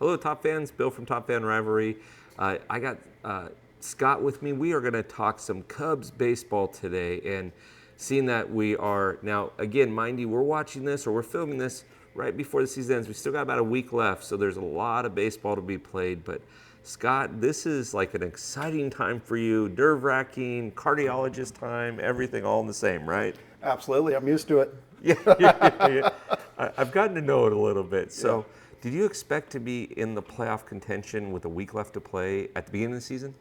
Hello, Top fans. Bill from Top Fan Rivalry. I got Scott with me. We are going to talk some Cubs baseball today. And seeing that we are now, again, mind you, we're watching this or we're filming this right before the season ends. We still got about a week left, so there's a lot of baseball to be played. But Scott, this is like an exciting time for you, nerve-wracking, cardiologist time, everything all in the same, right? Absolutely, I'm used to it. Yeah. I've gotten to know it a little bit. So, did you expect to be in the playoff contention with a week left to play at the beginning of the season?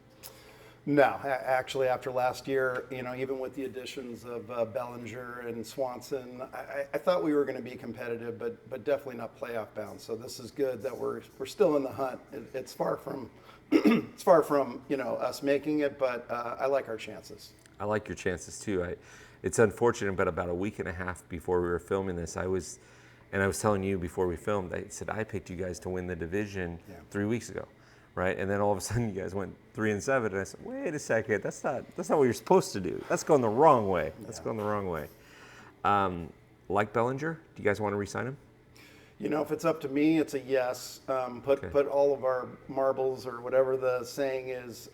No, actually, after last year, even with the additions of Bellinger and Swanson, I thought we were going to be competitive, but definitely not playoff bound. So this is good that we're still in the hunt. It's far from it's far from us making it, but I like our chances. I like your chances too. It's unfortunate, but about a week and a half before we were filming this, I was telling you before we filmed, I said I picked you guys to win the division 3 weeks ago, right? And then all of a sudden you guys went 3-7, and I said, wait a second, that's not what you're supposed to do. That's going the wrong way. That's going the wrong way. Like Bellinger, do you guys want to re-sign him? If it's up to me, it's a yes. Put all of our marbles or whatever the saying is,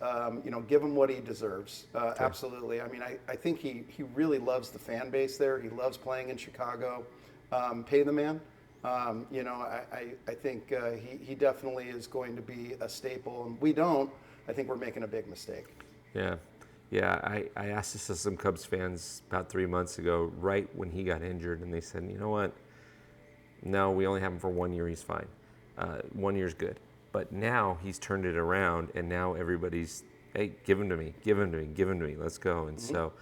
give him what he deserves. Absolutely. I mean, I think he really loves the fan base there. He loves playing in Chicago. Pay the man. I think he definitely is going to be a staple. And we don't. I think we're making a big mistake. Yeah. I asked this to some Cubs fans about 3 months ago, right when he got injured, and they said, you know what? No, we only have him for 1 year. He's fine. 1 year's good. But now he's turned it around, and now everybody's, hey, give him to me, give him to me, give him to me. Let's go. And so,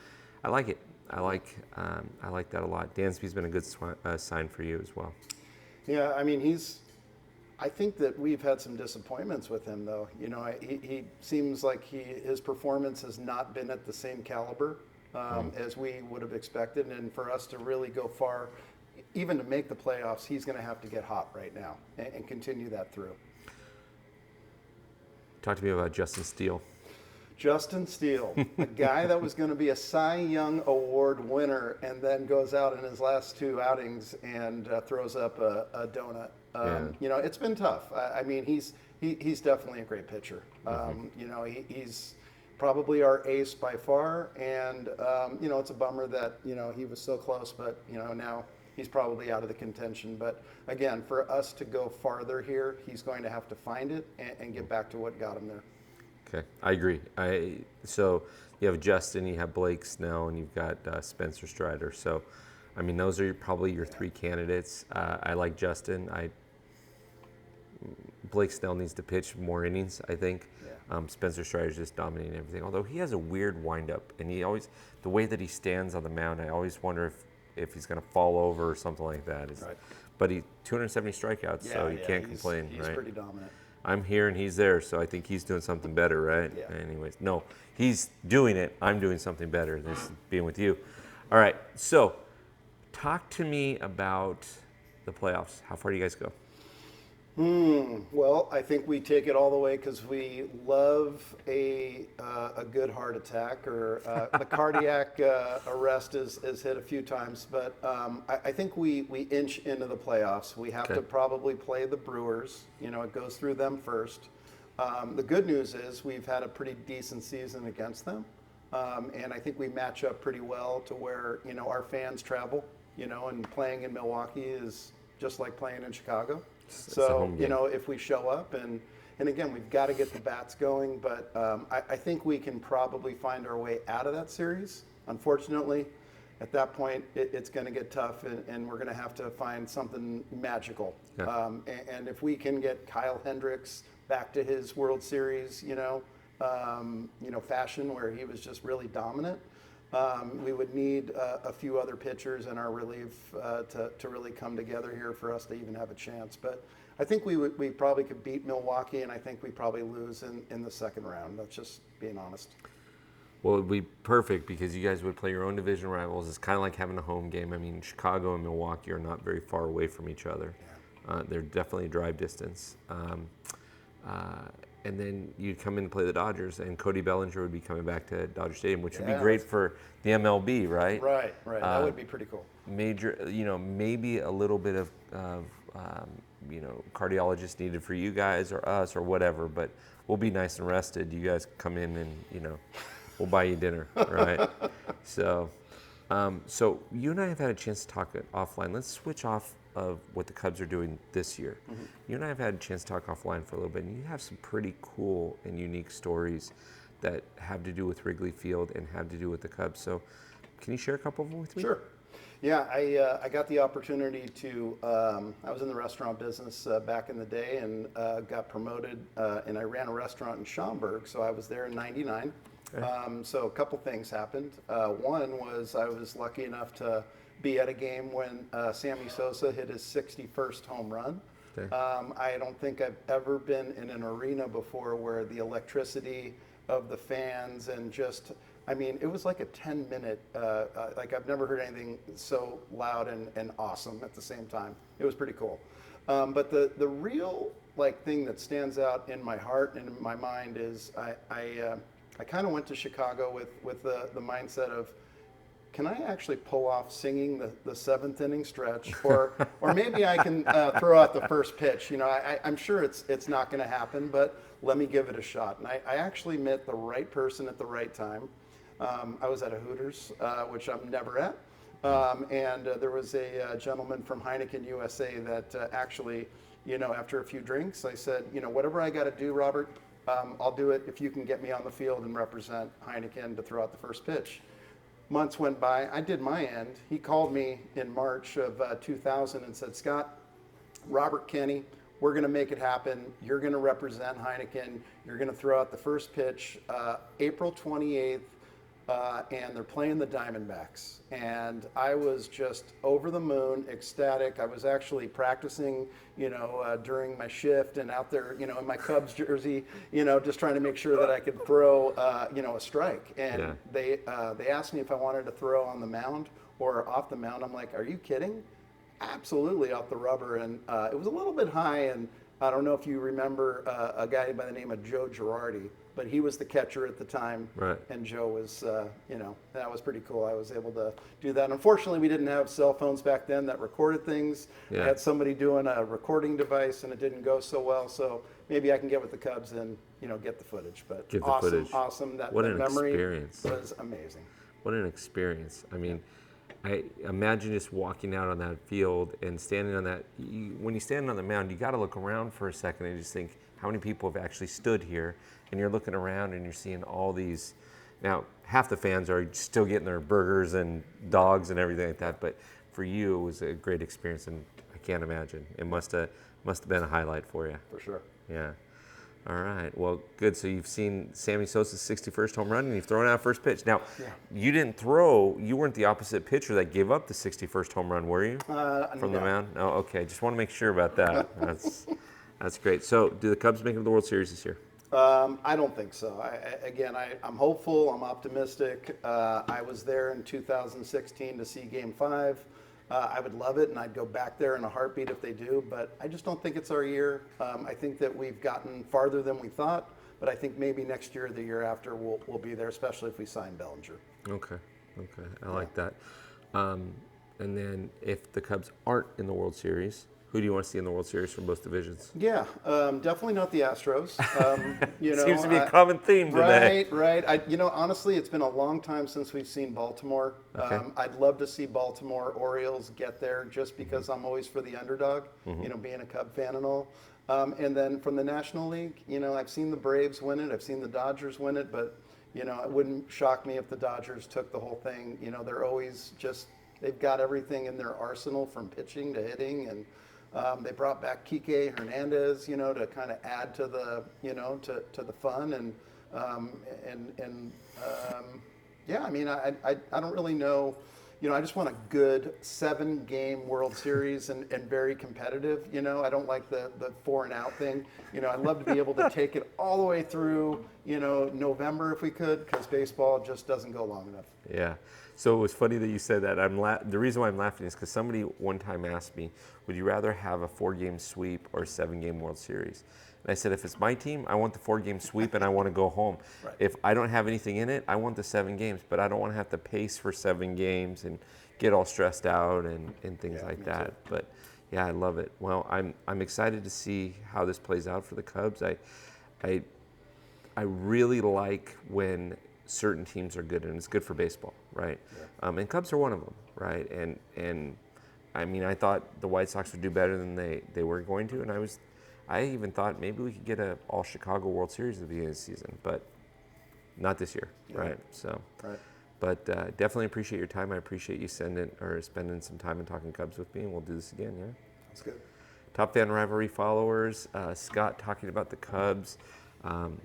I like it. I like that a lot. Dansby's been a good sign for you as well. Yeah, I mean, I think that we've had some disappointments with him, though. He seems like his performance has not been at the same caliber as we would have expected, and for us to really go far, even to make the playoffs, he's going to have to get hot right now and continue that through. Talk to me about Justin Steele. Justin Steele, a guy that was going to be a Cy Young Award winner and then goes out in his last two outings and throws up a donut. It's been tough. I mean, he's definitely a great pitcher. He's probably our ace by far, and it's a bummer that he was so close, but now he's probably out of the contention. But again, for us to go farther here, he's going to have to find it and get back to what got him there. Okay, I agree. So you have Justin, you have Blake Snell, and you've got Spencer Strider. So, I mean, those are probably your three candidates. I like Justin. Blake Snell needs to pitch more innings, I think. Spencer Strider's just dominating everything. Although he has a weird windup, and the way that he stands on the mound, I always wonder if he's going to fall over or something like that. Right. But he 270 strikeouts, so you can't complain, he's right? He's pretty dominant. I'm here and he's there, so I think he's doing something better, right? Yeah. Anyways, no, he's doing it. I'm doing something better. This being with you. All right, so talk to me about the playoffs. How far do you guys go? Well, I think we take it all the way because we love a good heart attack or the cardiac arrest is hit a few times. But I think we inch into the playoffs. We have to probably play the Brewers. It goes through them first. The good news is we've had a pretty decent season against them. And I think we match up pretty well to where, our fans travel, and playing in Milwaukee is just like playing in Chicago. So, if we show up and again, we've got to get the bats going, but I think we can probably find our way out of that series. Unfortunately, at that point, it's going to get tough and we're going to have to find something magical. Yeah. And if we can get Kyle Hendricks back to his World Series, fashion where he was just really dominant, we would need a few other pitchers in our relief to really come together here for us to even have a chance. But I think we probably could beat Milwaukee, and I think we probably lose in the second round. That's just being honest. Well, it would be perfect because you guys would play your own division rivals. It's kind of like having a home game. I mean, Chicago and Milwaukee are not very far away from each other. Yeah. They're definitely drive distance. And then you'd come in and play the Dodgers, and Cody Bellinger would be coming back to Dodger Stadium, which would be great for the MLB, right? Right. That would be pretty cool. Maybe a little bit of cardiologist needed for you guys or us or whatever, but we'll be nice and rested. You guys come in and, we'll buy you dinner, right? So you and I have had a chance to talk offline. Let's switch off of what the Cubs are doing this year. Mm-hmm. You and I have had a chance to talk offline for a little bit, and you have some pretty cool and unique stories that have to do with Wrigley Field and have to do with the Cubs. So can you share a couple of them with me? Sure. Yeah, I got the opportunity to, I was in the restaurant business back in the day and got promoted, and I ran a restaurant in Schaumburg, so I was there in '99. Okay. So a couple things happened. One was I was lucky enough to be at a game when Sammy Sosa hit his 61st home run. Okay. I don't think I've ever been in an arena before where the electricity of the fans and just, it was like a 10-minute, like I've never heard anything so loud and awesome at the same time. It was pretty cool. But the real thing that stands out in my heart and in my mind is I kind of went to Chicago with the mindset of, can I actually pull off singing the seventh inning stretch, or maybe I can throw out the first pitch? I'm sure it's not going to happen, but let me give it a shot. And I actually met the right person at the right time. I was at a Hooters, which I'm never at, and there was a gentleman from Heineken USA that actually, after a few drinks, I said, whatever I got to do, Robert, I'll do it if you can get me on the field and represent Heineken to throw out the first pitch. Months went by. I did my end. He called me in March of 2000 and said, Scott, Robert Kenny, we're going to make it happen. You're going to represent Heineken. You're going to throw out the first pitch April 28th, and they're playing the Diamondbacks. And I was just over the moon, ecstatic. I was actually practicing, during my shift and out there, in my Cubs jersey, just trying to make sure that I could throw, a strike. And they asked me if I wanted to throw on the mound or off the mound. I'm like, are you kidding? Absolutely off the rubber. And it was a little bit high. And I don't know if you remember a guy by the name of Joe Girardi, but he was the catcher at the time. Right. And Joe was, that was pretty cool. I was able to do that. Unfortunately, we didn't have cell phones back then that recorded things. Yeah. I had somebody doing a recording device, and it didn't go so well. So maybe I can get with the Cubs and, get the footage. But get the awesome, footage. Awesome. That what an memory experience. Was amazing. What an experience. I imagine just walking out on that field and standing on that. When you stand on the mound, you got to look around for a second and just think, how many people have actually stood here? And you're looking around and you're seeing all these. Now, half the fans are still getting their burgers and dogs and everything like that. But for you, it was a great experience, and I can't imagine. It must have been a highlight for you. For sure. Yeah. All right. Well, good. So you've seen Sammy Sosa's 61st home run, and you've thrown out first pitch. Now, you didn't throw. You weren't the opposite pitcher that gave up the 61st home run, were you? From the mound? Oh, okay. Just want to make sure about that. That's great. So, do the Cubs make it to the World Series this year? I don't think so. I'm hopeful. I'm optimistic. I was there in 2016 to see Game 5. I would love it, and I'd go back there in a heartbeat if they do, but I just don't think it's our year. I think that we've gotten farther than we thought, but I think maybe next year or the year after we'll be there, especially if we sign Bellinger. Okay. I like that. And then if the Cubs aren't in the World Series, who do you want to see in the World Series from both divisions? Yeah, definitely not the Astros. Seems to be a common theme today. Right. Honestly, it's been a long time since we've seen Baltimore. Okay. I'd love to see Baltimore Orioles get there just because I'm always for the underdog, being a Cub fan and all. And then from the National League, I've seen the Braves win it. I've seen the Dodgers win it, but, it wouldn't shock me if the Dodgers took the whole thing. They're always they've got everything in their arsenal from pitching to hitting, and they brought back Kike Hernandez, to kind of add to the, to the fun, I don't really know. I just want a good 7-game World Series and very competitive. I don't like the 4-and-out thing. I'd love to be able to take it all the way through, November if we could, because baseball just doesn't go long enough. Yeah. So it was funny that you said that. The reason why I'm laughing is because somebody one time asked me, would you rather have a 4-game sweep or a 7-game World Series? And I said, if it's my team, I want the 4-game sweep and I want to go home. Right. If I don't have anything in it, I want the 7 games, but I don't want to have to pace for 7 games and get all stressed out and things like that. Too. But Yeah, I love it. Well, I'm excited to see how this plays out for the Cubs. I I really like when certain teams are good, and it's good for baseball, right? And Cubs are one of them, right? And I mean, I thought the White Sox would do better than they were going to, and I even thought maybe we could get a all Chicago World Series at the beginning of the season, but not this year, right? So, Right. but definitely appreciate your time. I appreciate you spending some time and talking Cubs with me, and we'll do this again, yeah. That's good. Top Fan Rivalry followers, Scott talking about the Cubs.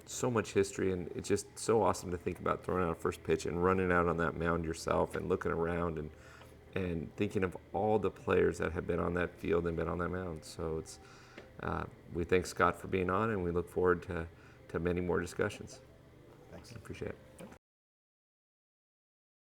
So much history, and it's just so awesome to think about throwing out a first pitch and running out on that mound yourself and looking around and thinking of all the players that have been on that field and been on that mound. So it's we thank Scott for being on, and we look forward to many more discussions. Thanks. Appreciate it.